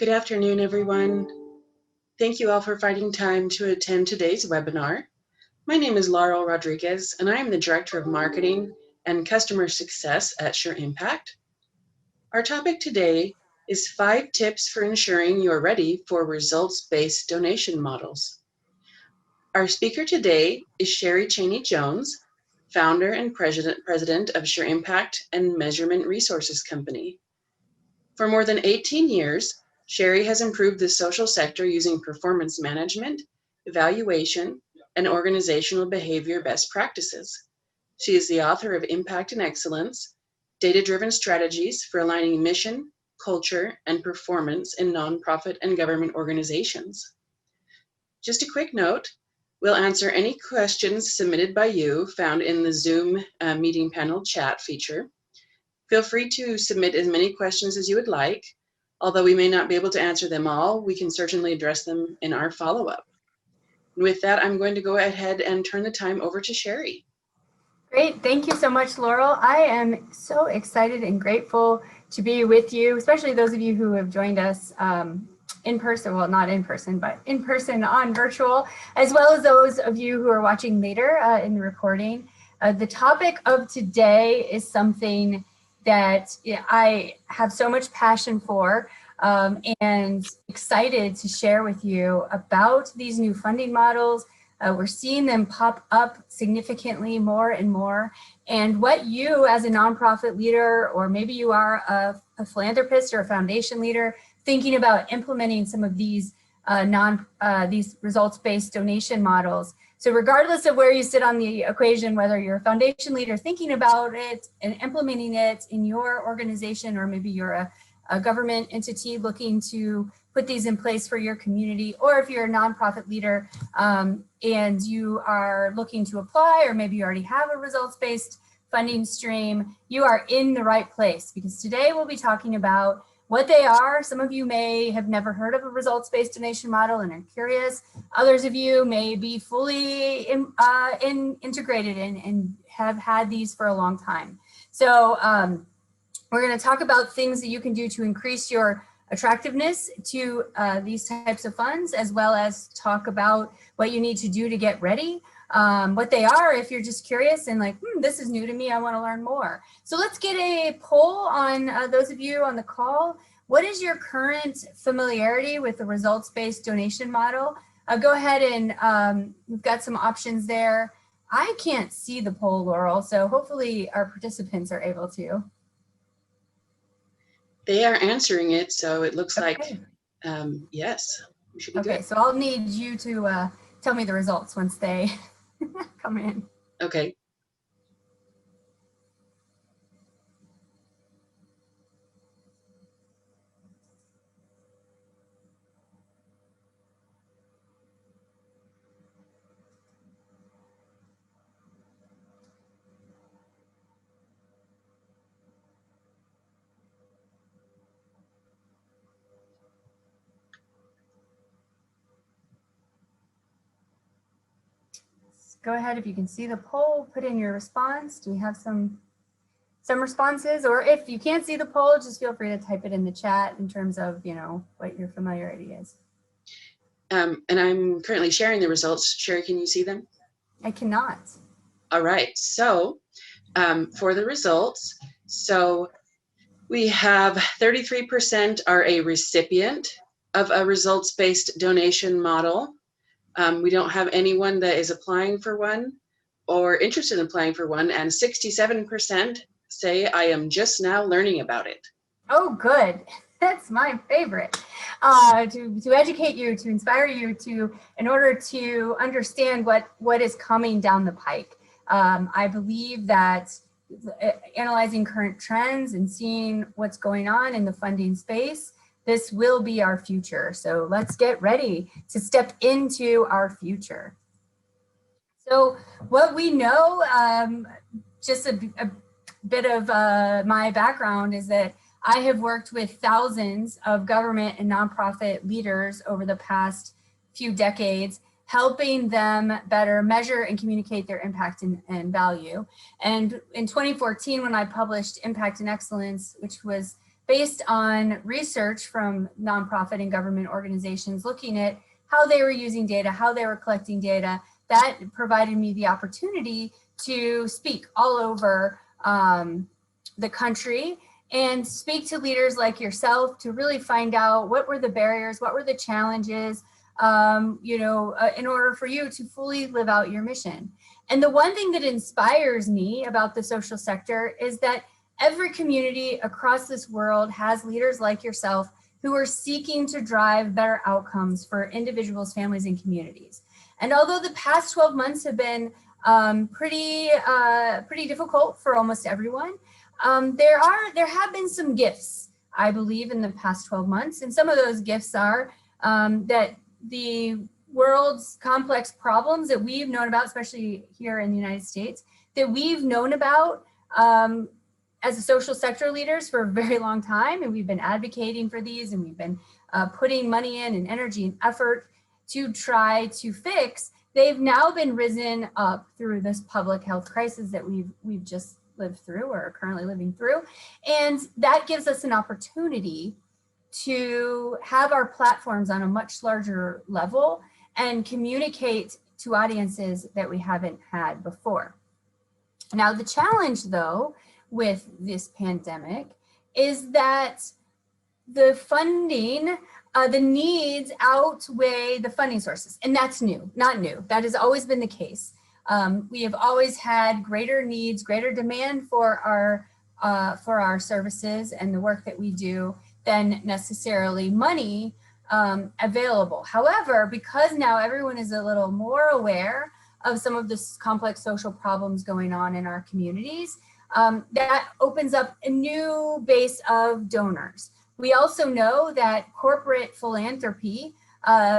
Good afternoon, everyone. Thank you all for finding time to attend today's webinar. My name is Laurel Rodriguez, and I am the Director of Marketing and Customer Success at SureImpact. Our topic today is 5 tips for ensuring you're ready for results-based donation models. Our speaker today is Sheri Chaney Jones, founder and president of SureImpact and Measurement Resources Company. For more than 18 years, Sheri has improved the social sector using performance management, evaluation, and organizational behavior best practices. She is the author of Impact and Excellence, Data-Driven Strategies for Aligning Mission, Culture, and Performance in Nonprofit and Government Organizations. Just a quick note, we'll answer any questions submitted by you found in the Zoom meeting panel chat feature. Feel free to submit as many questions as you would like. Although we may not be able to answer them all, we can certainly address them in our follow-up. With that, I'm going to go ahead and turn the time over to Sheri. Great, thank you so much, Laurel. I am so excited and grateful to be with you, especially those of you who have joined us in person, well, not in person, but in person on virtual, as well as those of you who are watching later in the recording. The topic of today is something that I have so much passion for and excited to share with you about these new funding models. We're seeing them pop up significantly more and more. And what you as a nonprofit leader, or maybe you are a philanthropist or a foundation leader, thinking about implementing some of these these results-based donation models. So regardless of where you sit on the equation, whether you're a foundation leader thinking about it and implementing it in your organization, or maybe you're a government entity looking to put these in place for your community, or if you're a nonprofit leader and you are looking to apply, or maybe you already have a results-based funding stream, you are in the right place, because today we'll be talking about what they are. Some of you may have never heard of a results-based donation model and are curious. Others of you may be fully integrated and have had these for a long time. So we're going to talk about things that you can do to increase your attractiveness to these types of funds, as well as talk about what you need to do to get ready, what they are if you're just curious and like, this is new to me, I want to learn more. So let's get a poll on those of you on the call. What is your current familiarity with the results-based donation model? Go ahead and we've got some options there. I can't see the poll, Laurel, so hopefully our participants are able to. They are answering it, so it looks Okay. like yes, we should be okay, good. So I'll need you to tell me the results once they come in. Okay. Go ahead, if you can see the poll, put in your response. Do we have some responses? Or if you can't see the poll, just feel free to type it in the chat in terms of, what your familiarity is. And I'm currently sharing the results. Sheri, can you see them? I cannot. All right, so for the results, so we have 33% are a recipient of a results-based donation model. We don't have anyone that is applying for one or interested in applying for one, and 67% say I am just now learning about it. Oh, good. That's my favorite. To educate you, to inspire you to, in order to understand what is coming down the pike. I believe that analyzing current trends and seeing what's going on in the funding space, this will be our future. So let's get ready to step into our future. So what we know, just a bit of my background is that I have worked with thousands of government and nonprofit leaders over the past few decades, helping them better measure and communicate their impact and value. And in 2014, when I published Impact and Excellence, which was based on research from nonprofit and government organizations looking at how they were using data, how they were collecting data. That provided me the opportunity to speak all over the country and speak to leaders like yourself to really find out what were the barriers, what were the challenges, in order for you to fully live out your mission. And the one thing that inspires me about the social sector is that every community across this world has leaders like yourself who are seeking to drive better outcomes for individuals, families, and communities. And although the past 12 months have been pretty difficult for almost everyone, there have been some gifts, I believe, in the past 12 months. And some of those gifts are that the world's complex problems that we've known about, especially here in the United States, that we've known about as a social sector leaders for a very long time, and we've been advocating for these, and we've been putting money in and energy and effort to try to fix. They've now been risen up through this public health crisis that we've just lived through or are currently living through, and that gives us an opportunity to have our platforms on a much larger level and communicate to audiences that we haven't had before. Now, the challenge, though, with this pandemic is that the funding, the needs outweigh the funding sources. And that's not new. That has always been the case. We have always had greater needs, greater demand for our services and the work that we do than necessarily money available. However, because now everyone is a little more aware of some of the complex social problems going on in our communities, that opens up a new base of donors. We also know that corporate philanthropy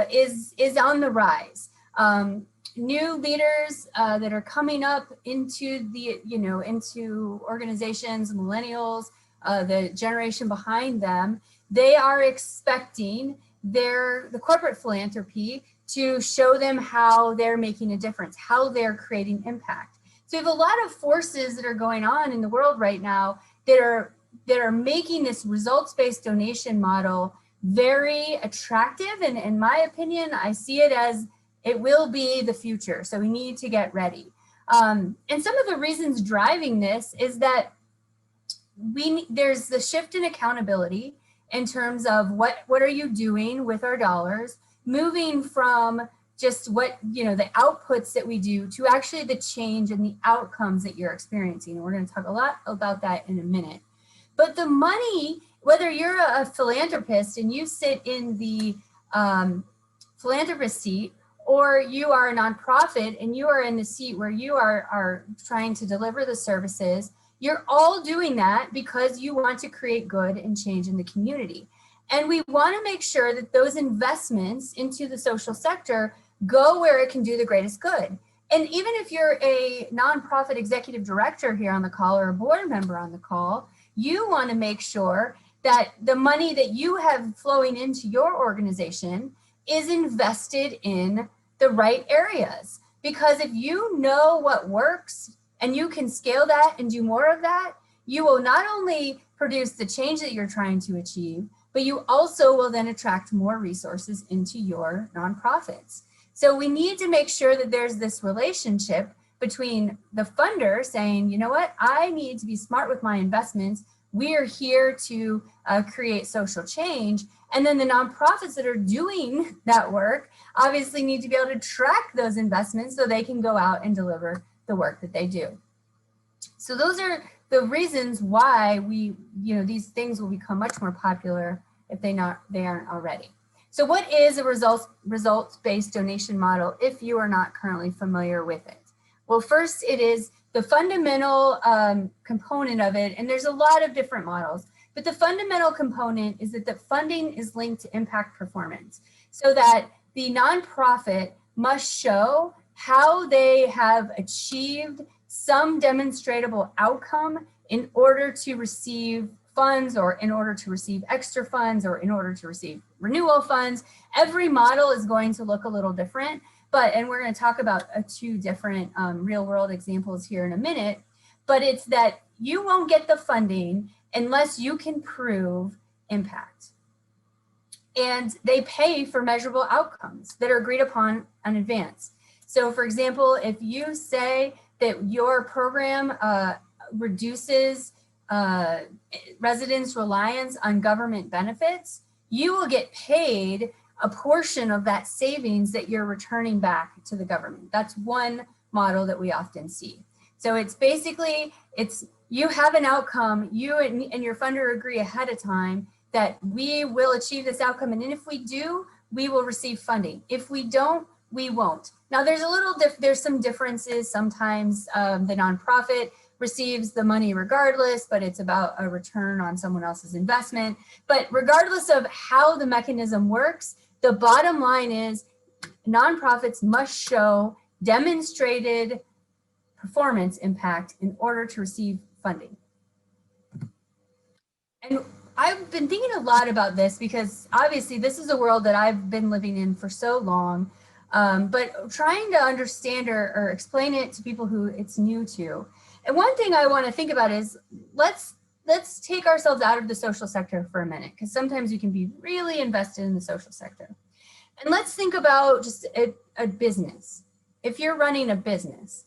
is on the rise. New leaders that are coming up into into organizations, millennials, the generation behind them, they are expecting the corporate philanthropy to show them how they're making a difference, how they're creating impact. So we have a lot of forces that are going on in the world right now that are making this results-based donation model very attractive. And in my opinion, I see it as it will be the future. So we need to get ready. And some of the reasons driving this is that there's the shift in accountability in terms of what are you doing with our dollars, moving from just the outputs that we do to actually the change and the outcomes that you're experiencing. And we're going to talk a lot about that in a minute. But the money, whether you're a philanthropist and you sit in the philanthropist seat, or you are a nonprofit and you are in the seat where you are trying to deliver the services, you're all doing that because you want to create good and change in the community. And we want to make sure that those investments into the social sector go where it can do the greatest good. And even if you're a nonprofit executive director here on the call or a board member on the call, you want to make sure that the money that you have flowing into your organization is invested in the right areas. Because if you know what works and you can scale that and do more of that, you will not only produce the change that you're trying to achieve, but you also will then attract more resources into your nonprofits. So we need to make sure that there's this relationship between the funder saying, you know what, I need to be smart with my investments. We are here to create social change. And then the nonprofits that are doing that work obviously need to be able to track those investments so they can go out and deliver the work that they do. So those are the reasons why these things will become much more popular if they aren't already. So what is a results-based donation model if you are not currently familiar with it? Well, first it is the fundamental component of it, and there's a lot of different models, but the fundamental component is that the funding is linked to impact performance, so that the nonprofit must show how they have achieved some demonstrable outcome in order to receive funds, or in order to receive extra funds, or in order to receive renewal funds. Every model is going to look a little different, and we're going to talk about two different real world examples here in a minute, but it's that you won't get the funding unless you can prove impact. And they pay for measurable outcomes that are agreed upon in advance. So for example, if you say that your program reduces residents' reliance on government benefits, you will get paid a portion of that savings that you're returning back to the government. That's one model that we often see. So it's basically, you have an outcome, you and your funder agree ahead of time that we will achieve this outcome, and if we do, we will receive funding. If we don't, we won't. Now there's some differences. Sometimes the nonprofit receives the money regardless, but it's about a return on someone else's investment. But regardless of how the mechanism works, the bottom line is nonprofits must show demonstrated performance impact in order to receive funding. And I've been thinking a lot about this because obviously this is a world that I've been living in for so long, but trying to understand or explain it to people who it's new to. And one thing I want to think about is let's take ourselves out of the social sector for a minute, because sometimes we can be really invested in the social sector. And let's think about just a business. If you're running a business,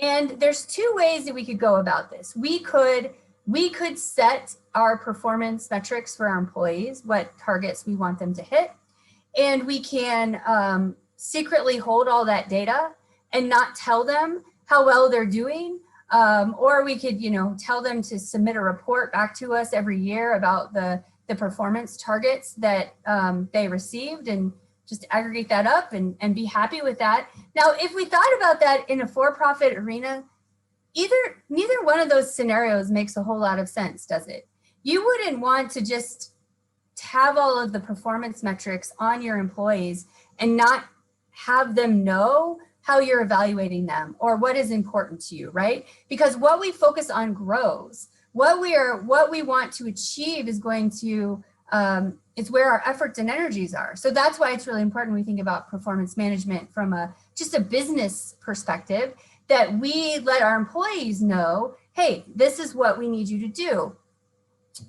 and there's two ways that we could go about this. We could set our performance metrics for our employees, what targets we want them to hit, and we can secretly hold all that data and not tell them how well they're doing. Or we could, tell them to submit a report back to us every year about the performance targets that they received, and just aggregate that up and be happy with that. Now, if we thought about that in a for-profit arena, neither one of those scenarios makes a whole lot of sense, does it? You wouldn't want to just have all of the performance metrics on your employees and not have them know how you're evaluating them or what is important to you, right? Because what we focus on grows. What we want to achieve is going to, it's where our efforts and energies are. So that's why it's really important we think about performance management from just a business perspective, that we let our employees know, hey, this is what we need you to do.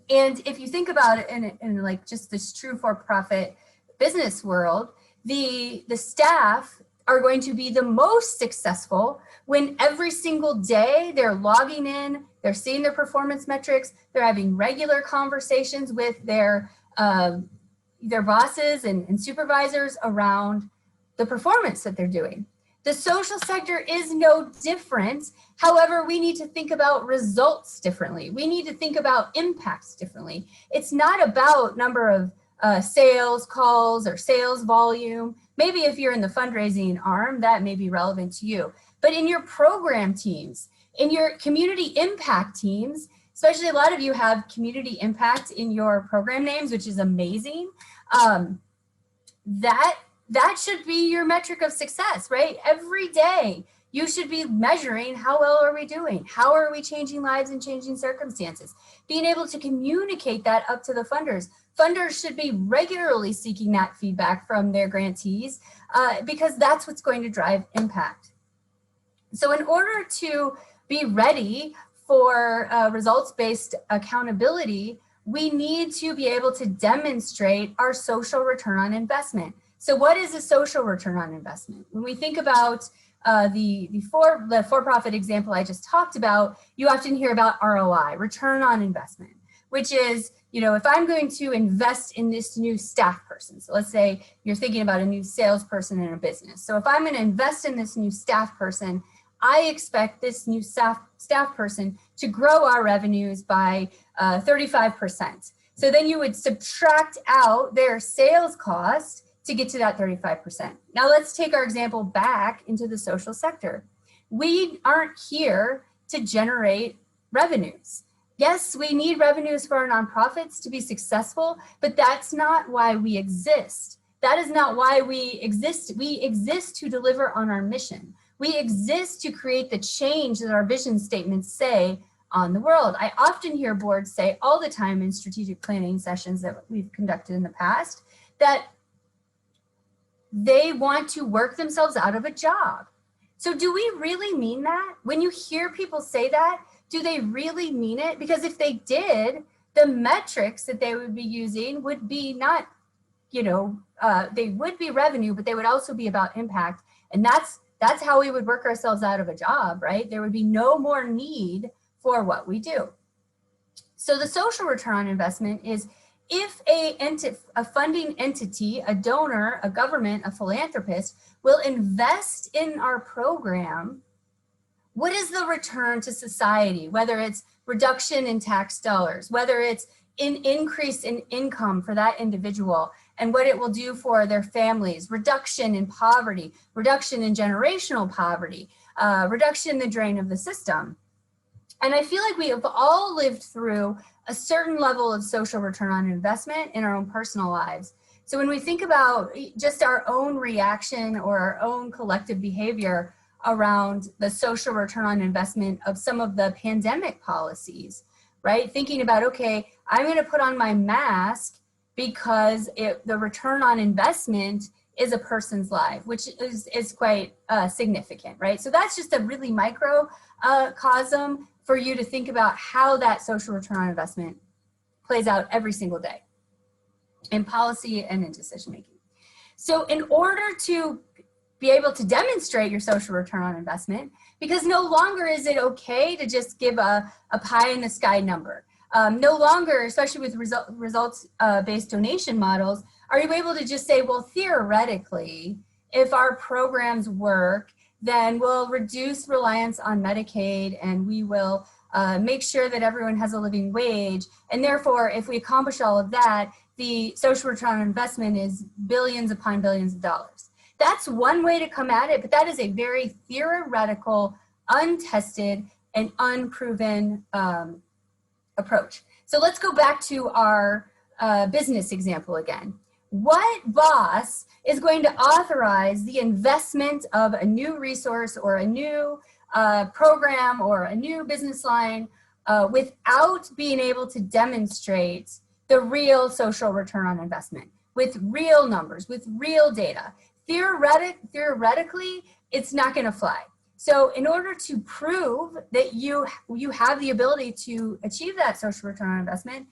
And if you think about it in like just this true for-profit business world, the staff are going to be the most successful when every single day they're logging in, they're seeing their performance metrics, they're having regular conversations with their bosses and supervisors around the performance that they're doing. The social sector is no different. However, we need to think about results differently. We need to think about impacts differently. It's not about number of sales calls or sales volume. Maybe if you're in the fundraising arm, that may be relevant to you. But in your program teams, in your community impact teams, especially a lot of you have community impact in your program names, which is amazing. That should be your metric of success, right? Every day, you should be measuring how well are we doing? How are we changing lives and changing circumstances? Being able to communicate that up to the funders. Funders should be regularly seeking that feedback from their grantees because that's what's going to drive impact. So in order to be ready for results-based accountability, we need to be able to demonstrate our social return on investment. So what is a social return on investment? When we think about the for-profit example I just talked about, you often hear about ROI, return on investment, which is, if I'm going to invest in this new staff person, so let's say you're thinking about a new salesperson in a business. So if I'm going to invest in this new staff person, I expect this new staff person to grow our revenues by 35%. So then you would subtract out their sales cost to get to that 35%. Now let's take our example back into the social sector. We aren't here to generate revenues. Yes, we need revenues for our nonprofits to be successful, but that's not why we exist. That is not why we exist. We exist to deliver on our mission. We exist to create the change that our vision statements say on the world. I often hear boards say all the time in strategic planning sessions that we've conducted in the past that they want to work themselves out of a job. So do we really mean that? When you hear people say that, do they really mean it? Because if they did, the metrics that they would be using would be not, they would be revenue, but they would also be about impact. And that's how we would work ourselves out of a job, right? There would be no more need for what we do. So the social return on investment is if a funding entity, a donor, a government, a philanthropist will invest in our program, what is the return to society? Whether it's reduction in tax dollars, whether it's an increase in income for that individual and what it will do for their families, reduction in poverty, reduction in generational poverty, reduction in the drain of the system. And I feel like we have all lived through a certain level of social return on investment in our own personal lives. So when we think about just our own reaction or our own collective behavior around the social return on investment of some of the pandemic policies, right? Thinking about, okay, I'm going to put on my mask because the return on investment is a person's life, which is quite significant, right? So that's just a really microcosm for you to think about how that social return on investment plays out every single day in policy and in decision making. So in order to be able to demonstrate your social return on investment, because no longer is it okay to just give a pie in the sky number. No longer, especially with results-based donation models, are you able to just say, well, theoretically, if our programs work, then we'll reduce reliance on Medicaid and we will make sure that everyone has a living wage. And therefore, if we accomplish all of that, the social return on investment is billions upon billions of dollars. That's one way to come at it, but that is a very theoretical, untested, and unproven approach. So let's go back to our business example again. What boss is going to authorize the investment of a new resource or a new program or a new business line without being able to demonstrate the real social return on investment with real numbers, with real data? Theoretically, it's not going to fly. So in order to prove that you have the ability to achieve that social return on investment,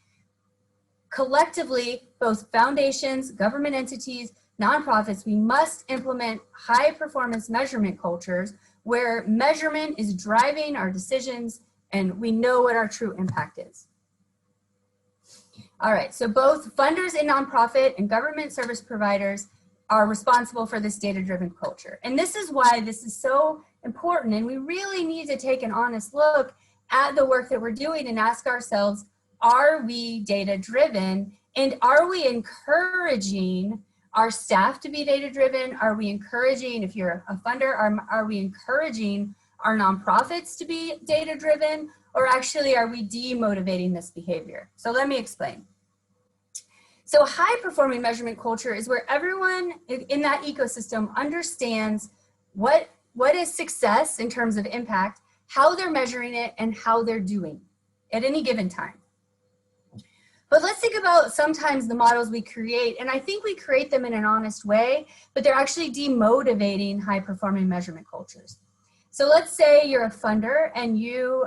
collectively, both foundations, government entities, nonprofits, we must implement high performance measurement cultures where measurement is driving our decisions and we know what our true impact is. All right, so both funders in nonprofit and government service providers are responsible for this data-driven culture. And this is why this is so important, and we really need to take an honest look at the work that we're doing and ask ourselves, are we data-driven, and are we encouraging our staff to be data-driven? Are we encouraging, if you're a funder, are we encouraging our nonprofits to be data-driven, or actually are we demotivating this behavior? So let me explain. So high-performing measurement culture is where everyone in that ecosystem understands what is success in terms of impact, how they're measuring it, and how they're doing at any given time. But let's think about sometimes the models we create, and I think we create them in an honest way, but they're actually demotivating high-performing measurement cultures. So let's say you're a funder and you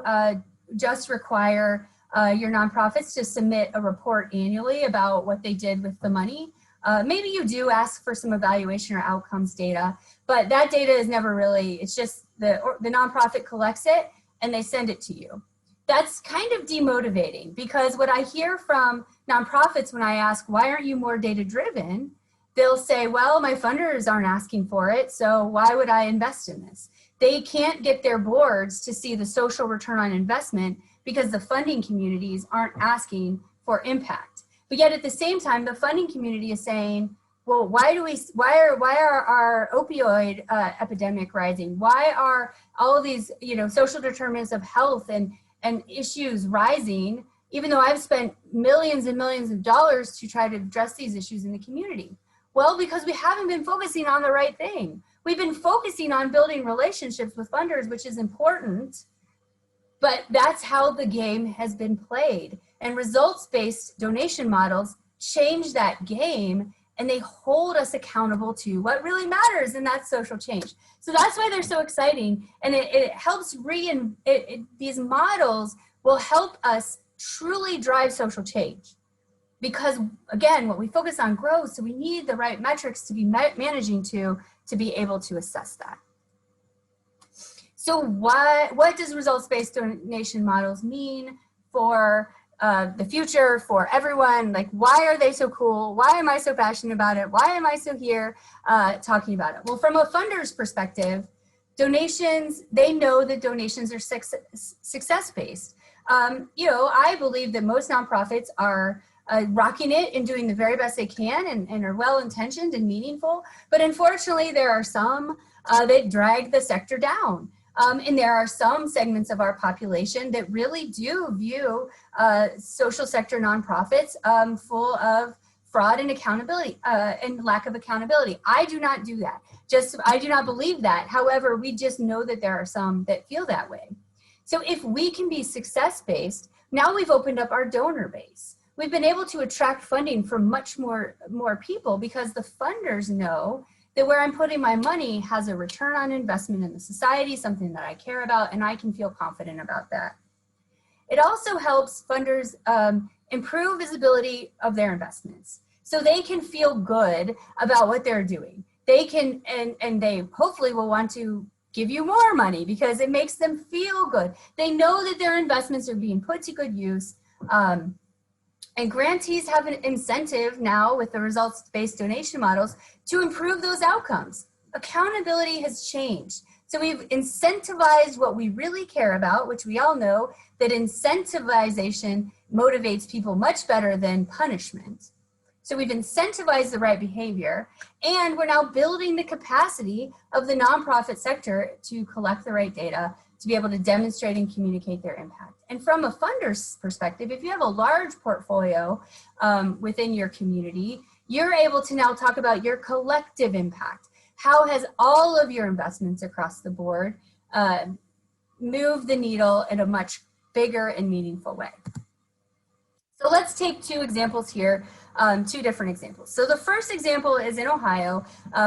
just require your nonprofits to submit a report annually about what they did with the money. Maybe you do ask for some evaluation or outcomes data, but that data is never really, it's just the nonprofit collects it and they send it to you. That's kind of demotivating, because what I hear from nonprofits when I ask, why aren't you more data driven? They'll say, well, my funders aren't asking for it, so why would I invest in this? They can't get their boards to see the social return on investment because the funding communities aren't asking for impact. But yet at the same time, the funding community is saying, well, why are our opioid epidemic rising? Why are all of these, social determinants of health and issues rising, even though I've spent millions and millions of dollars to try to address these issues in the community? Well, because we haven't been focusing on the right thing. We've been focusing on building relationships with funders, which is important, but that's how the game has been played. And results-based donation models change that game, and they hold us accountable to what really matters, and that's social change. So that's why they're so exciting, and it helps these models will help us truly drive social change. Because again, what we focus on grows, so we need the right metrics to be managing to be able to assess that. So what does results-based donation models mean for the future, for everyone? Like, why are they so cool? Why am I so passionate about it? Why am I so here talking about it? Well, from a funder's perspective, donations, they know that donations are success-based. You know, I believe that most nonprofits are rocking it and doing the very best they can and are well-intentioned and meaningful. But unfortunately, there are some that drag the sector down. And there are some segments of our population that really do view social sector nonprofits full of fraud and accountability and lack of accountability. I do not do that. I do not believe that. However, we just know that there are some that feel that way. So if we can be success-based, now we've opened up our donor base. We've been able to attract funding from much more people because the funders know that where I'm putting my money has a return on investment in the society, something that I care about, and I can feel confident about that. It also helps funders improve visibility of their investments, so they can feel good about what they're doing. They can, and they hopefully will want to give you more money because it makes them feel good. They know that their investments are being put to good use. And grantees have an incentive now with the results-based donation models to improve those outcomes. Accountability has changed. So we've incentivized what we really care about, which we all know that incentivization motivates people much better than punishment. So we've incentivized the right behavior, and we're now building the capacity of the nonprofit sector to collect the right data to be able to demonstrate and communicate their impact. And from a funder's perspective, if you have a large portfolio within your community, you're able to now talk about your collective impact. How has all of your investments across the board moved the needle in a much bigger and meaningful way? So let's take two examples here, two different examples. So the first example is in Ohio,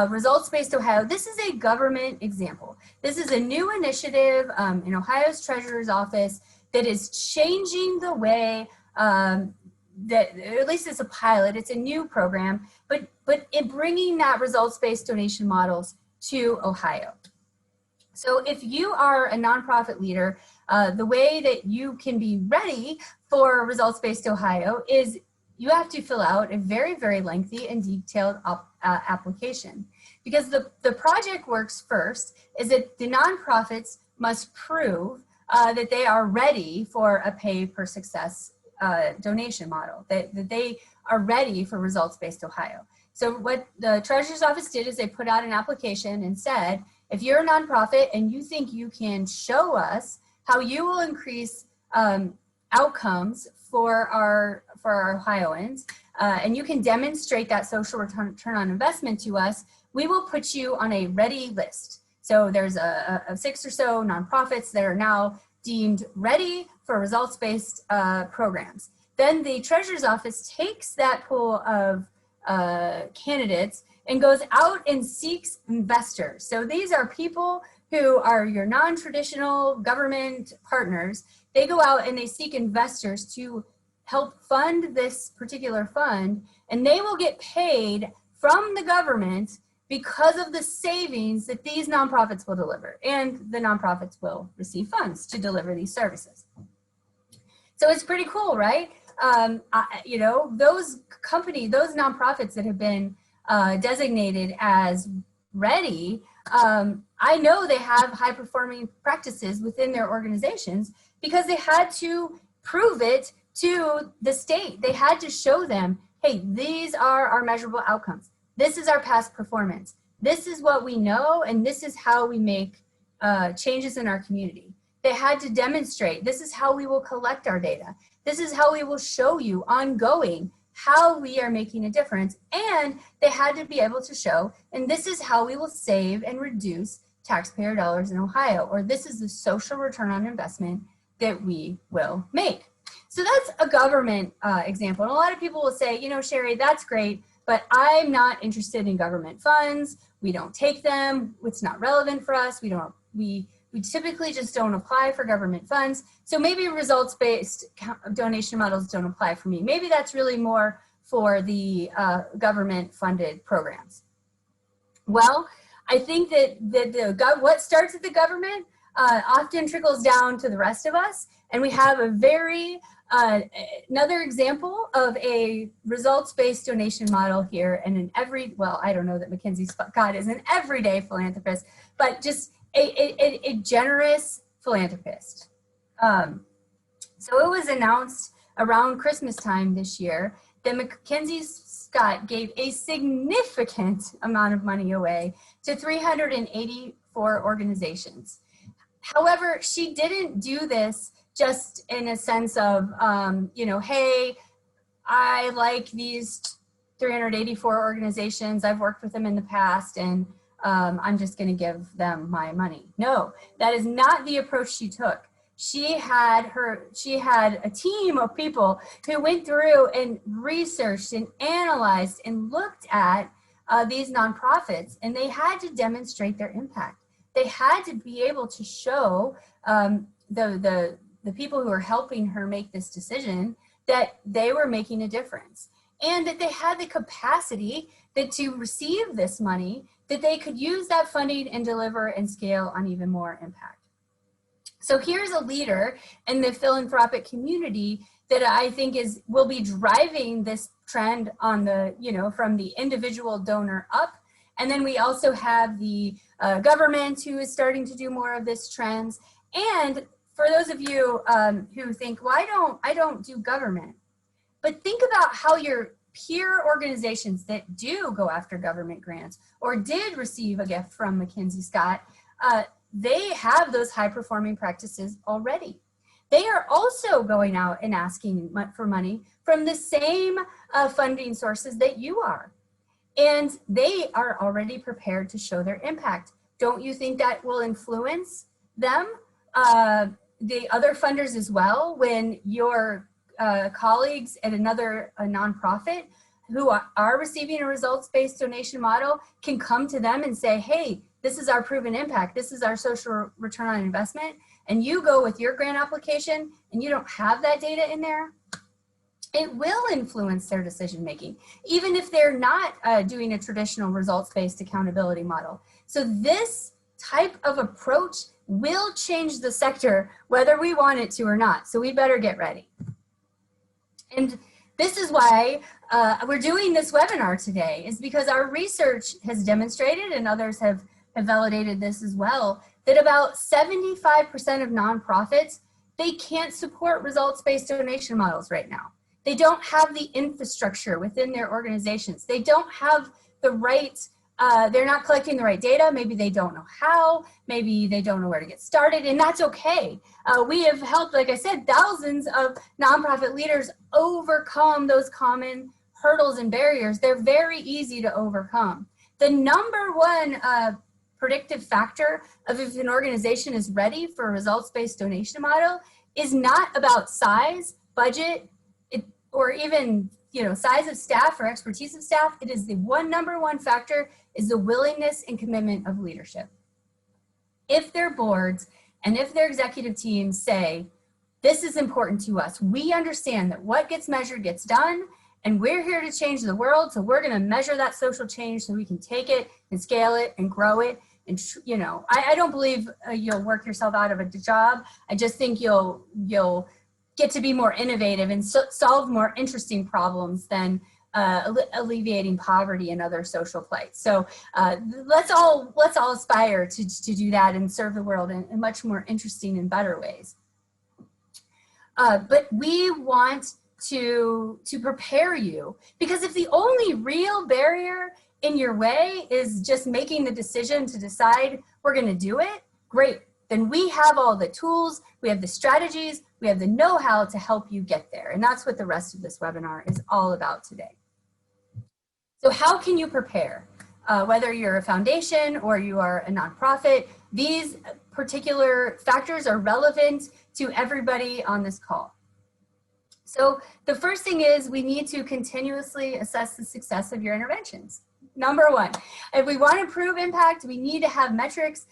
Results-Based Ohio. This is a government example. This is a new initiative in Ohio's Treasurer's Office that is changing the way that, at least it's a pilot, it's a new program, but in bringing that results-based donation models to Ohio. So if you are a nonprofit leader, the way that you can be ready for Results-Based Ohio is you have to fill out a very, very lengthy and detailed application. Because the project works first is that the nonprofits must prove that they are ready for a pay per success donation model, that they are ready for Results-Based Ohio. So what the Treasurer's Office did is they put out an application and said, if you're a nonprofit and you think you can show us how you will increase outcomes for our Ohioans, and you can demonstrate that social return on investment to us, we will put you on a ready list. So there's a 6 or so nonprofits that are now deemed ready for results-based programs. Then the Treasurer's Office takes that pool of candidates and goes out and seeks investors. So these are people who are your non-traditional government partners. They go out and they seek investors to help fund this particular fund, and they will get paid from the government because of the savings that these nonprofits will deliver, and the nonprofits will receive funds to deliver these services. So it's pretty cool, right? You know, those nonprofits that have been designated as ready, I know they have high performing practices within their organizations because they had to prove it to the state. They had to show them, hey, these are our measurable outcomes. This is our past performance. This is what we know, and this is how we make changes in our community. They had to demonstrate, this is how we will collect our data. This is how we will show you ongoing how we are making a difference. And they had to be able to show, and this is how we will save and reduce taxpayer dollars in Ohio, or this is the social return on investment that we will make. So that's a government example. And a lot of people will say, you know, Sheri, that's great, but I'm not interested in government funds. We don't take them. It's not relevant for us. We We typically just don't apply for government funds. So maybe results-based donation models don't apply for me. Maybe that's really more for the government-funded programs. Well, I think that what starts at the government often trickles down to the rest of us. And we have a very, another example of a results-based donation model here. And well, I don't know that Mackenzie Scott is an everyday philanthropist, but just a generous philanthropist. So it was announced around Christmas time this year that Mackenzie Scott gave a significant amount of money away to 384 organizations. However, she didn't do this just in a sense of, you know, hey, I like these 384 organizations. I've worked with them in the past, and I'm just going to give them my money. No, that is not the approach she took. She had a team of people who went through and researched and analyzed and looked at these nonprofits, and they had to demonstrate their impact. They had to be able to show the people who were helping her make this decision that they were making a difference, and that they had the capacity that to receive this money, that they could use that funding and deliver and scale on even more impact. So here's a leader in the philanthropic community that I think will be driving this trend on the, you know, from the individual donor up. And then we also have the government who is starting to do more of this trends. And for those of you who think, well, I don't do government, but think about how your peer organizations that do go after government grants or did receive a gift from Mackenzie Scott, they have those high performing practices already. They are also going out and asking for money from the same funding sources that you are. And they are already prepared to show their impact. Don't you think that will influence them, the other funders as well, when your colleagues at another nonprofit who are receiving a results-based donation model can come to them and say, hey, this is our proven impact, this is our social return on investment, and you go with your grant application and you don't have that data in there? It will influence their decision making, even if they're not doing a traditional results-based accountability model. So this type of approach will change the sector whether we want it to or not. So we better get ready. And this is why we're doing this webinar today, is because our research has demonstrated, and others have validated this as well, that about 75% of nonprofits, they can't support results-based donation models right now. They don't have the infrastructure within their organizations. They don't have the right, they're not collecting the right data. Maybe they don't know how, maybe they don't know where to get started, and that's okay. We have helped, like I said, thousands of nonprofit leaders overcome those common hurdles and barriers. They're very easy to overcome. The number one predictive factor of if an organization is ready for a results-based donation model is not about size, budget, or even, you know, size of staff or expertise of staff. It is the number one factor is the willingness and commitment of leadership. If their boards and if their executive teams say, this is important to us, we understand that what gets measured gets done, and we're here to change the world, so we're going to measure that social change so we can take it and scale it and grow it. And, you know, I don't believe you'll work yourself out of a job. I just think you'll get to be more innovative and solve more interesting problems than alleviating poverty and other social plight. So let's all aspire to do that and serve the world in much more interesting and better ways. But we want to prepare you, because if the only real barrier in your way is just making the decision to decide we're going to do it, great. Then we have all the tools, we have the strategies, we have the know-how to help you get there. And that's what the rest of this webinar is all about today. So how can you prepare? Whether you're a foundation or you are a nonprofit, these particular factors are relevant to everybody on this call. So the first thing is we need to continuously assess the success of your interventions. Number one, if we want to improve impact, we need to have metrics.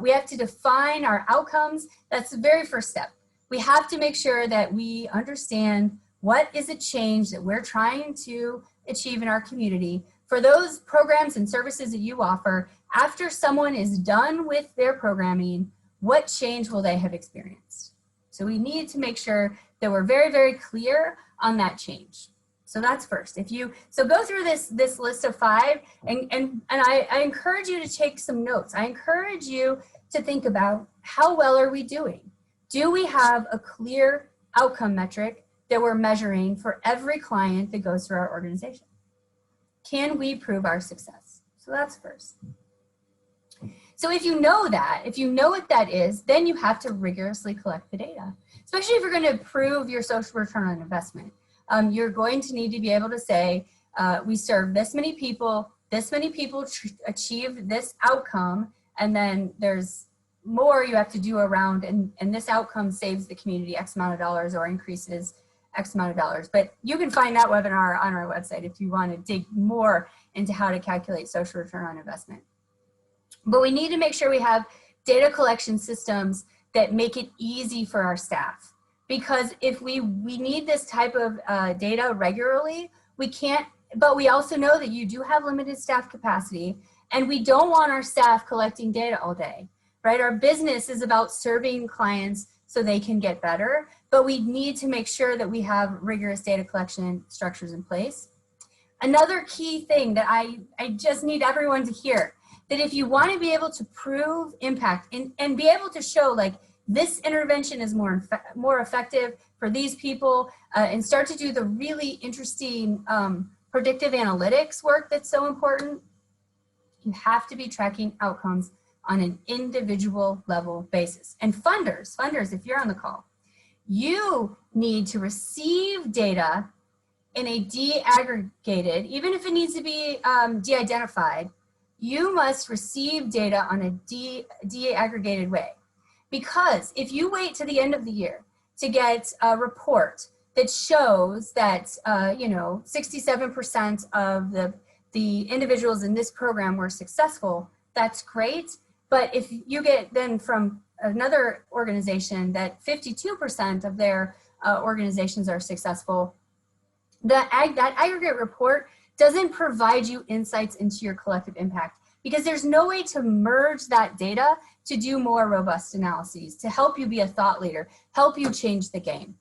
We have to define our outcomes. That's the very first step. We have to make sure that we understand what is a change that we're trying to achieve in our community. For those programs and services that you offer, after someone is done with their programming, what change will they have experienced? So we need to make sure that we're very, very clear on that change. So that's first. So go through this list of 5, and I encourage you to take some notes. I encourage you to think about, how well are we doing? Do we have a clear outcome metric that we're measuring for every client that goes through our organization? Can we prove our success? So that's first. So if you know that, if you know what that is, then you have to rigorously collect the data, especially if you're going to prove your social return on investment. You're going to need to be able to say, we serve this many people achieve this outcome, and then there's more you have to do around, and this outcome saves the community X amount of dollars or increases X amount of dollars. But you can find that webinar on our website if you want to dig more into how to calculate social return on investment. But we need to make sure we have data collection systems that make it easy for our staff. Because if we need this type of data regularly, we can't, but we also know that you do have limited staff capacity, and we don't want our staff collecting data all day, right? Our business is about serving clients so they can get better, but we need to make sure that we have rigorous data collection structures in place. Another key thing that I just need everyone to hear, that if you want to be able to prove impact and be able to show, like, this intervention is more effective for these people, and start to do the really interesting predictive analytics work that's so important, you have to be tracking outcomes on an individual level basis. And funders, if you're on the call, you need to receive data in a de-aggregated, even if it needs to be de-identified, you must receive data on a de-aggregated way. Because if you wait to the end of the year to get a report that shows that 67% of the individuals in this program were successful, that's great. But if you get then from another organization that 52% of their organizations are successful, that aggregate report doesn't provide you insights into your collective impact, because there's no way to merge that data to do more robust analyses, to help you be a thought leader, help you change the game.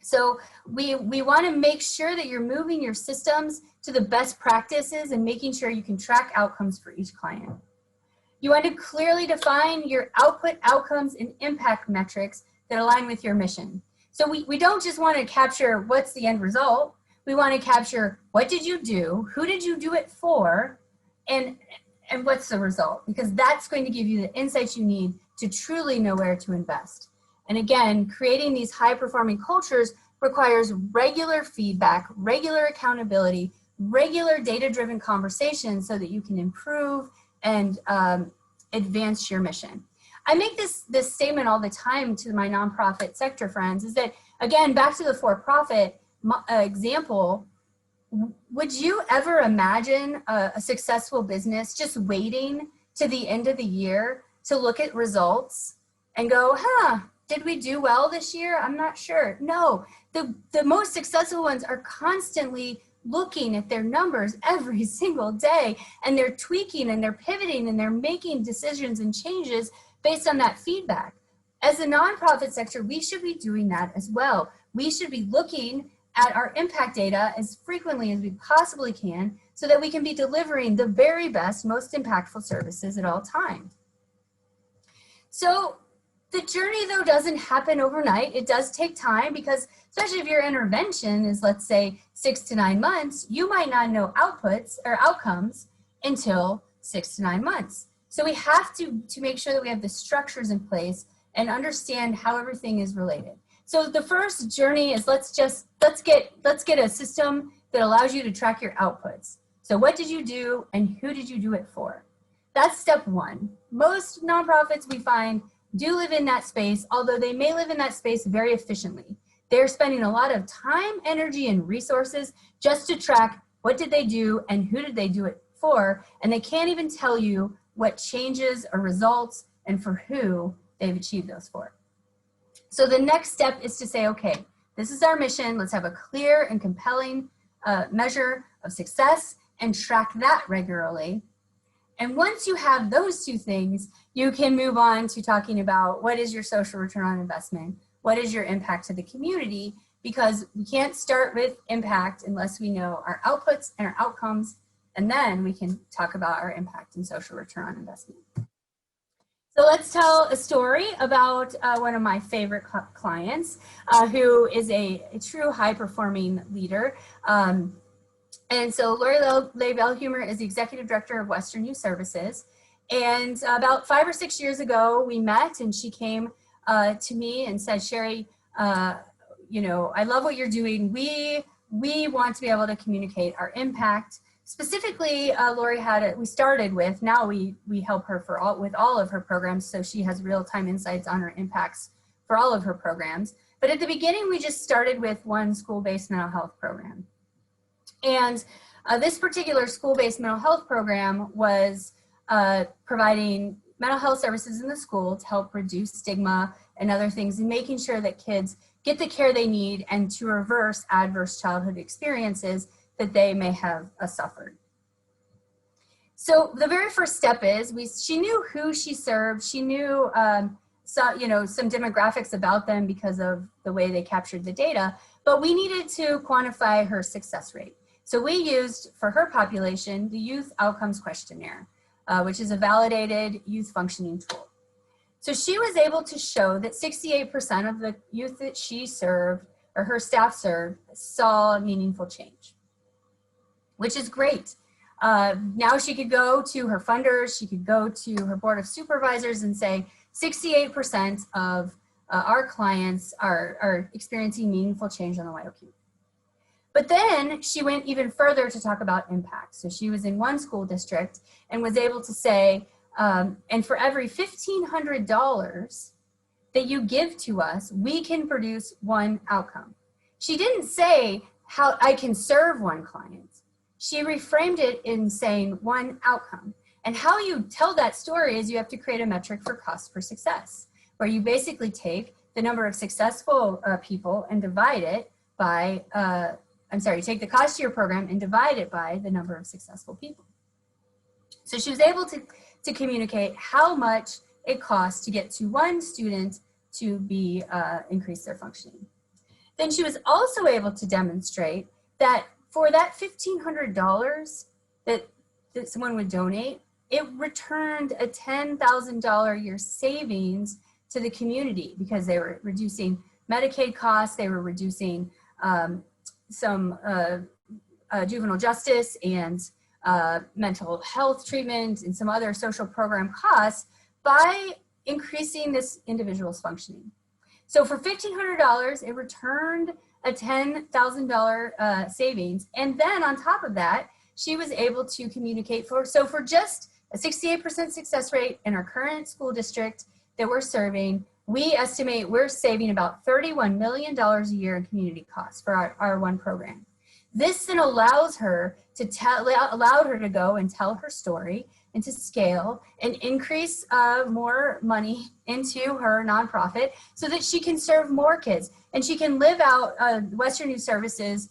So we want to make sure that you're moving your systems to the best practices and making sure you can track outcomes for each client. You want to clearly define your output, outcomes, and impact metrics that align with your mission. So we don't just want to capture what's the end result. We want to capture, what did you do, who did you do it for, and what's the result? Because that's going to give you the insights you need to truly know where to invest. And again, creating these high-performing cultures requires regular feedback, regular accountability, regular data-driven conversations so that you can improve and advance your mission. I make this statement all the time to my nonprofit sector friends, is that, again, back to the for-profit example, would you ever imagine a successful business just waiting to the end of the year to look at results and go, did we do well this year? I'm not sure. No, the most successful ones are constantly looking at their numbers every single day, and they're tweaking and they're pivoting and they're making decisions and changes based on that feedback. As a nonprofit sector, we should be doing that as well. We should be looking at our impact data as frequently as we possibly can so that we can be delivering the very best, most impactful services at all times. So the journey, though, doesn't happen overnight. It does take time, because especially if your intervention is, let's say, 6 to 9 months, you might not know outputs or outcomes until 6 to 9 months. So we have to make sure that we have the structures in place and understand how everything is related. So the first journey is let's get a system that allows you to track your outputs. So what did you do and who did you do it for? That's step one. Most nonprofits, we find, do live in that space, although they may live in that space very efficiently. They're spending a lot of time, energy, and resources just to track what did they do and who did they do it for, and they can't even tell you what changes or results and for who they've achieved those for. So the next step is to say, okay, this is our mission. Let's have a clear and compelling measure of success and track that regularly. And once you have those two things, you can move on to talking about what is your social return on investment? What is your impact to the community? Because we can't start with impact unless we know our outputs and our outcomes, and then we can talk about our impact and social return on investment. So let's tell a story about one of my favorite clients who is a true high-performing leader. And so Lori Lebel-Humer is the Executive Director of Western Youth Services. And about 5 or 6 years ago, we met and she came to me and said, Sheri, you know, I love what you're doing. We want to be able to communicate our impact. Specifically, Lori we started with, now we help her with all of her programs, so she has real-time insights on her impacts for all of her programs. But at the beginning, we just started with one school-based mental health program. And this particular school-based mental health program was providing mental health services in the school to help reduce stigma and other things, and making sure that kids get the care they need and to reverse adverse childhood experiences that they may have suffered. So the very first step is she knew who she served. She knew some demographics about them because of the way they captured the data, but we needed to quantify her success rate. So we used, for her population, the Youth Outcomes Questionnaire, which is a validated youth functioning tool. So she was able to show that 68% of the youth that she served, or her staff served, saw meaningful change, which is great. Now she could go to her funders, she could go to her board of supervisors and say 68% of our clients are experiencing meaningful change on the YOQ. But then she went even further to talk about impact. So she was in one school district and was able to say, and for every $1,500 that you give to us, we can produce one outcome. She didn't say how I can serve one client. She reframed it in saying one outcome. And how you tell that story is you have to create a metric for cost per success, where you basically take the number of successful people and divide it by, you take the cost of your program and divide it by the number of successful people. So she was able to communicate how much it costs to get to one student to be increase their functioning. Then she was also able to demonstrate that for that $1,500 that someone would donate, it returned a $10,000 a year savings to the community because they were reducing Medicaid costs, they were reducing some juvenile justice and mental health treatment and some other social program costs by increasing this individual's functioning. So for $1,500, it returned a $10,000 savings. And then on top of that, she was able to communicate for just a 68% success rate in our current school district that we're serving, we estimate we're saving about $31 million a year in community costs for our one program. This then allows her allowed her to go and tell her story and to scale and increase more money into her nonprofit so that she can serve more kids. And she can live out Western Youth Services'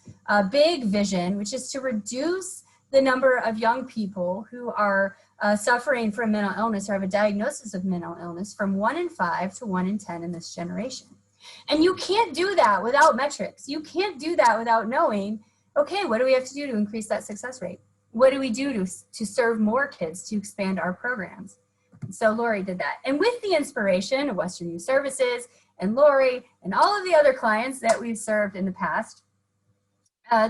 big vision, which is to reduce the number of young people who are suffering from mental illness or have a diagnosis of mental illness from 1 in 5 to 1 in 10 in this generation. And you can't do that without metrics. You can't do that without knowing, okay, what do we have to do to increase that success rate? What do we do to serve more kids, to expand our programs? So Lori did that. And with the inspiration of Western Youth Services and Lori and all of the other clients that we've served in the past,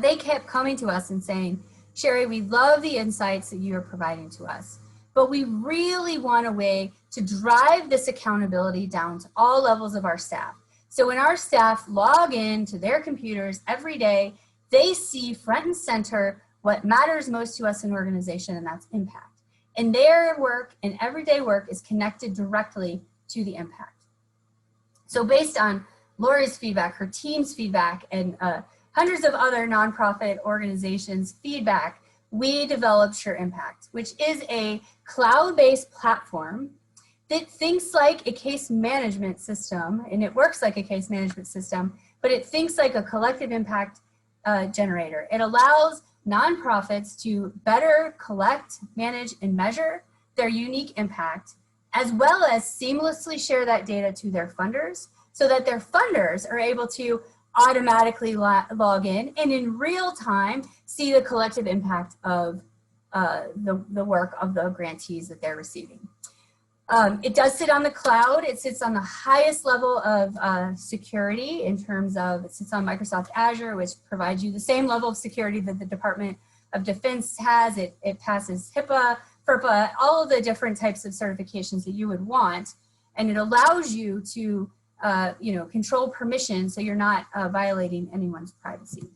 they kept coming to us and saying, Sheri, we love the insights that you are providing to us, but we really want a way to drive this accountability down to all levels of our staff. So when our staff log in to their computers every day, they see front and center what matters most to us in an organization, and that's impact. And their work and everyday work is connected directly to the impact. So based on Lori's feedback, her team's feedback, and hundreds of other nonprofit organizations' feedback, we developed SureImpact, which is a cloud-based platform that thinks like a case management system, and it works like a case management system, but it thinks like a collective impact generator. It allows nonprofits to better collect, manage, and measure their unique impact, as well as seamlessly share that data to their funders so that their funders are able to automatically log in real time see the collective impact of the work of the grantees that they're receiving. It does sit on the cloud. It sits on the highest level of security in terms of, it sits on Microsoft Azure, which provides you the same level of security that the Department of Defense has. It passes HIPAA, FERPA, all of the different types of certifications that you would want. And it allows you to control permission so you're not violating anyone's privacy.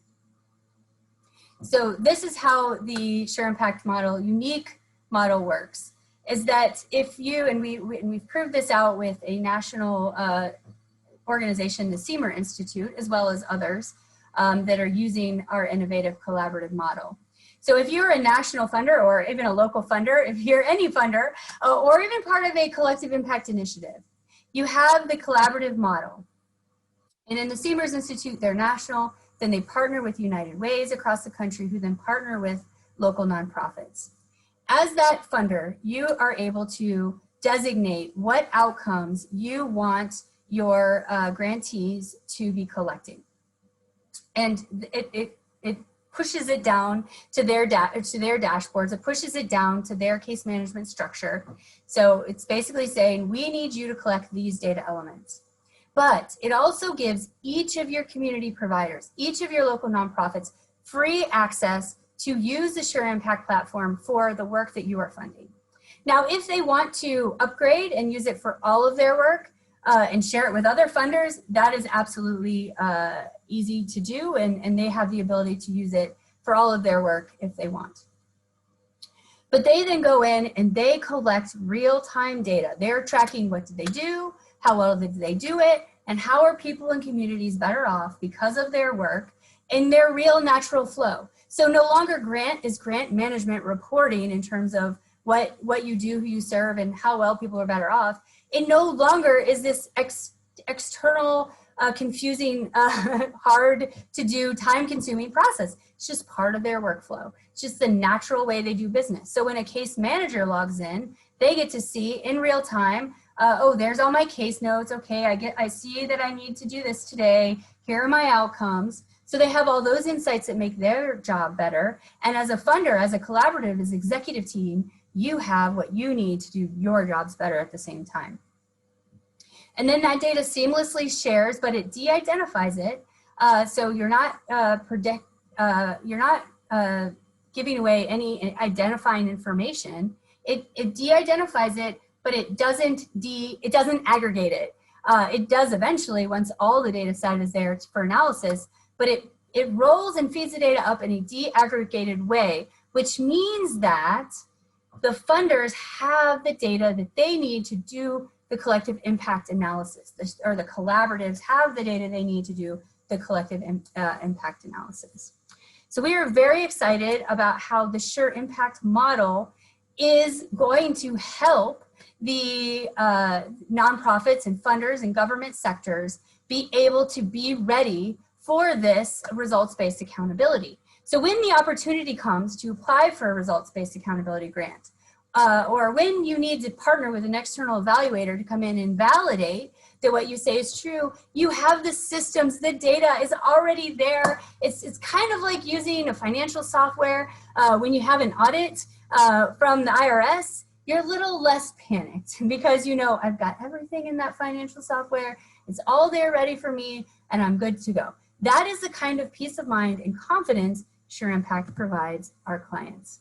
So this is how the SureImpact model, unique model works, is that if you, and we've proved this out with a national organization, the Seymour Institute, as well as others that are using our innovative collaborative model. So if you're a national funder or even a local funder, if you're any funder, or even part of a collective impact initiative, you have the collaborative model. And in the Seymour Institute, they're national, then they partner with United Ways across the country, who then partner with local nonprofits. As that funder, you are able to designate what outcomes you want your grantees to be collecting. And it pushes it down to their dashboards. It pushes it down to their case management structure. So it's basically saying, we need you to collect these data elements. But it also gives each of your community providers, each of your local nonprofits, free access to use the SureImpact platform for the work that you are funding. Now, if they want to upgrade and use it for all of their work and share it with other funders, that is absolutely easy to do, and they have the ability to use it for all of their work if they want. But they then go in and they collect real-time data. They're tracking, what did they do, how well did they do it, and how are people and communities better off because of their work in their real natural flow. So no longer grant management reporting in terms of what you do, who you serve, and how well people are better off. It no longer is this external, confusing, hard to do, time-consuming process. It's just part of their workflow. It's just the natural way they do business. So when a case manager logs in, they get to see in real time, oh, there's all my case notes. Okay, I see that I need to do this today. Here are my outcomes. So they have all those insights that make their job better. And as a funder, as a collaborative, as executive team, you have what you need to do your jobs better at the same time. And then that data seamlessly shares, but it de-identifies it. So you're not giving away any identifying information. It de-identifies it, but it doesn't aggregate it. It does eventually once all the data set is there for analysis, but it rolls and feeds the data up in a de-aggregated way, which means that the funders have the data that they need to do the collective impact analysis, or the collaboratives have the data they need to do the collective impact analysis. So we are very excited about how the SureImpact model is going to help the nonprofits and funders and government sectors be able to be ready for this results-based accountability. So when the opportunity comes to apply for a results-based accountability grant, or when you need to partner with an external evaluator to come in and validate that what you say is true, you have the systems, the data is already there. It's kind of like using a financial software. When you have an audit from the IRS, you're a little less panicked because you know, I've got everything in that financial software. It's all there ready for me and I'm good to go. That is the kind of peace of mind and confidence SureImpact provides our clients.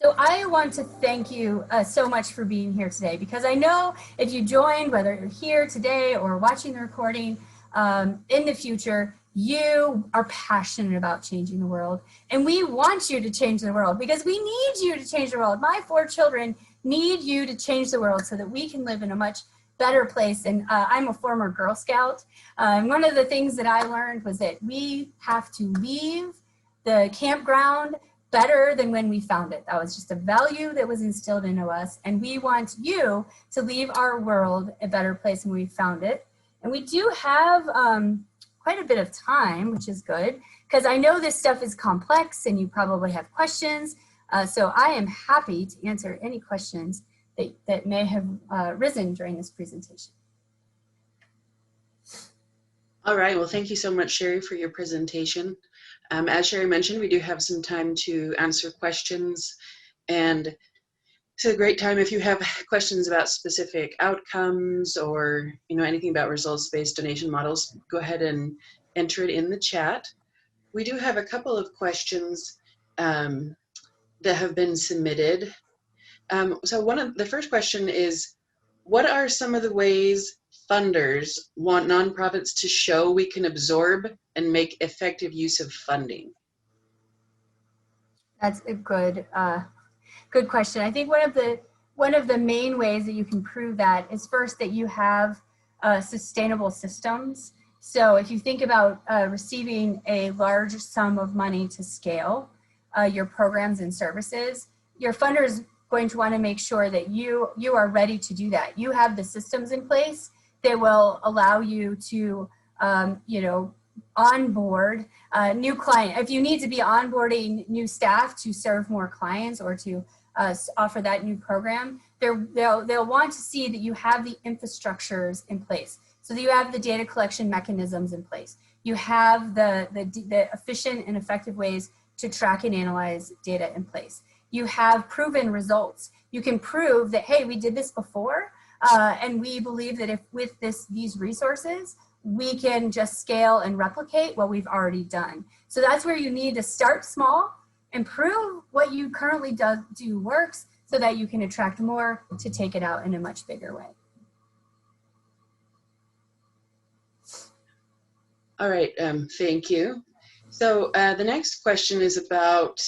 So I want to thank you so much for being here today, because I know if you joined, whether you're here today or watching the recording in the future, you are passionate about changing the world. And we want you to change the world because we need you to change the world. My 4 children need you to change the world so that we can live in a much better place. And I'm a former Girl Scout. And one of the things that I learned was that we have to leave the campground better than when we found it. That was just a value that was instilled into us. And we want you to leave our world a better place than we found it. And we do have quite a bit of time, which is good, because I know this stuff is complex and you probably have questions. So I am happy to answer any questions that may have risen during this presentation. All right, well, thank you so much, Sheri, for your presentation. As Sheri mentioned, we do have some time to answer questions, and it's a great time if you have questions about specific outcomes or anything about results-based donation models, go ahead and enter it in the chat. We do have a couple of questions that have been submitted. So the first question is, what are some of the ways funders want nonprofits to show we can absorb and make effective use of funding? That's a good question. I think one of the main ways that you can prove that is first that you have sustainable systems. So if you think about receiving a large sum of money to scale your programs and services, your funder is going to want to make sure that you are ready to do that. You have the systems in place that will allow you to onboard new client. If you need to be onboarding new staff to serve more clients or to offer that new program, they'll want to see that you have the infrastructures in place. So that you have the data collection mechanisms in place. You have the efficient and effective ways to track and analyze data in place. You have proven results. You can prove that, hey, we did this before, and we believe that if with these resources, we can just scale and replicate what we've already done. So that's where you need to start small and prove what you currently do works so that you can attract more to take it out in a much bigger way. All right, thank you. So the next question is about,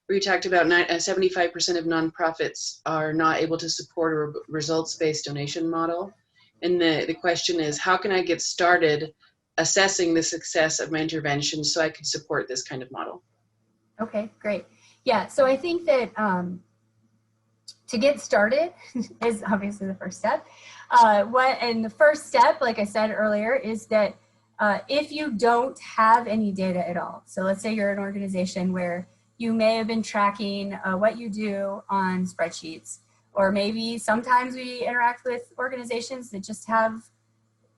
we talked about 75% of nonprofits are not able to support a results-based donation model. And the question is, how can I get started assessing the success of my intervention so I can support this kind of model? Okay, great. Yeah, so I think that to get started is obviously the first step. And the first step, like I said earlier, is that if you don't have any data at all, so let's say you're an organization where you may have been tracking what you do on spreadsheets, or maybe sometimes we interact with organizations that just have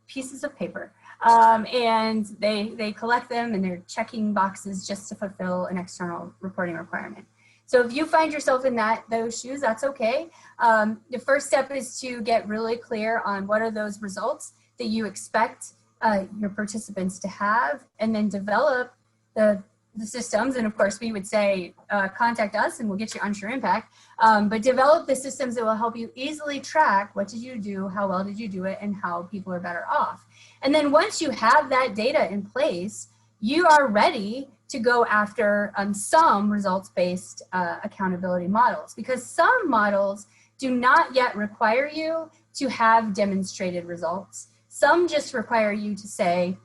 pieces of paper and they collect them and they're checking boxes just to fulfill an external reporting requirement. So if you find yourself in those shoes, that's okay. The first step is to get really clear on what are those results that you expect your participants to have, and then develop the systems. And of course, we would say contact us and we'll get you on SureImpact. But develop the systems that will help you easily track what did you do, how well did you do it, and how people are better off. And then once you have that data in place, you are ready to go after some results-based accountability models, because some models do not yet require you to have demonstrated results. Some just require you to say,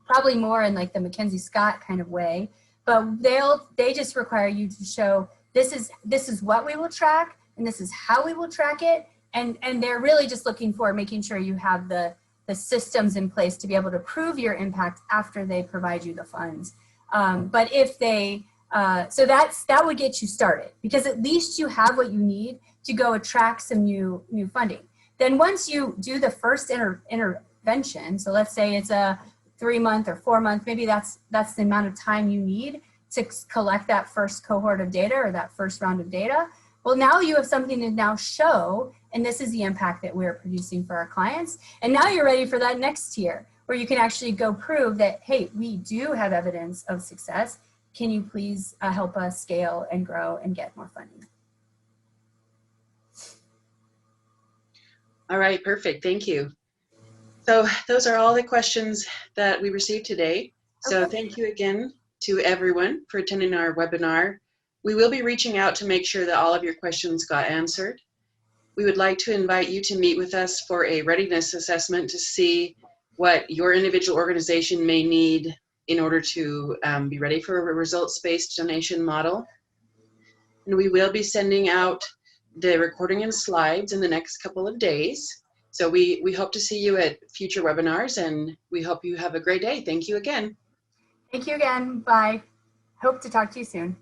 probably more in like the Mackenzie Scott kind of way, but they just require you to show this is what we will track and this is how we will track it, and they're really just looking for making sure you have the systems in place to be able to prove your impact after they provide you the funds. But if they so that would get you started, because at least you have what you need to go attract some new funding. Then once you do the first intervention, so let's say it's a 3-month or 4-month, maybe that's the amount of time you need to collect that first cohort of data or that first round of data. Well, now you have something to now show, and this is the impact that we're producing for our clients. And now you're ready for that next tier, where you can actually go prove that, hey, we do have evidence of success. Can you please help us scale and grow and get more funding? All right, perfect, thank you. So those are all the questions that we received today. So Okay. Thank you again to everyone for attending our webinar. We will be reaching out to make sure that all of your questions got answered. we would like to invite you to meet with us for a readiness assessment to see what your individual organization may need in order to be ready for a results-based donation model. And we will be sending out the recording and slides in the next couple of days. So we hope to see you at future webinars, and we hope you have a great day. Thank you again. Thank you again. Bye. Hope to talk to you soon.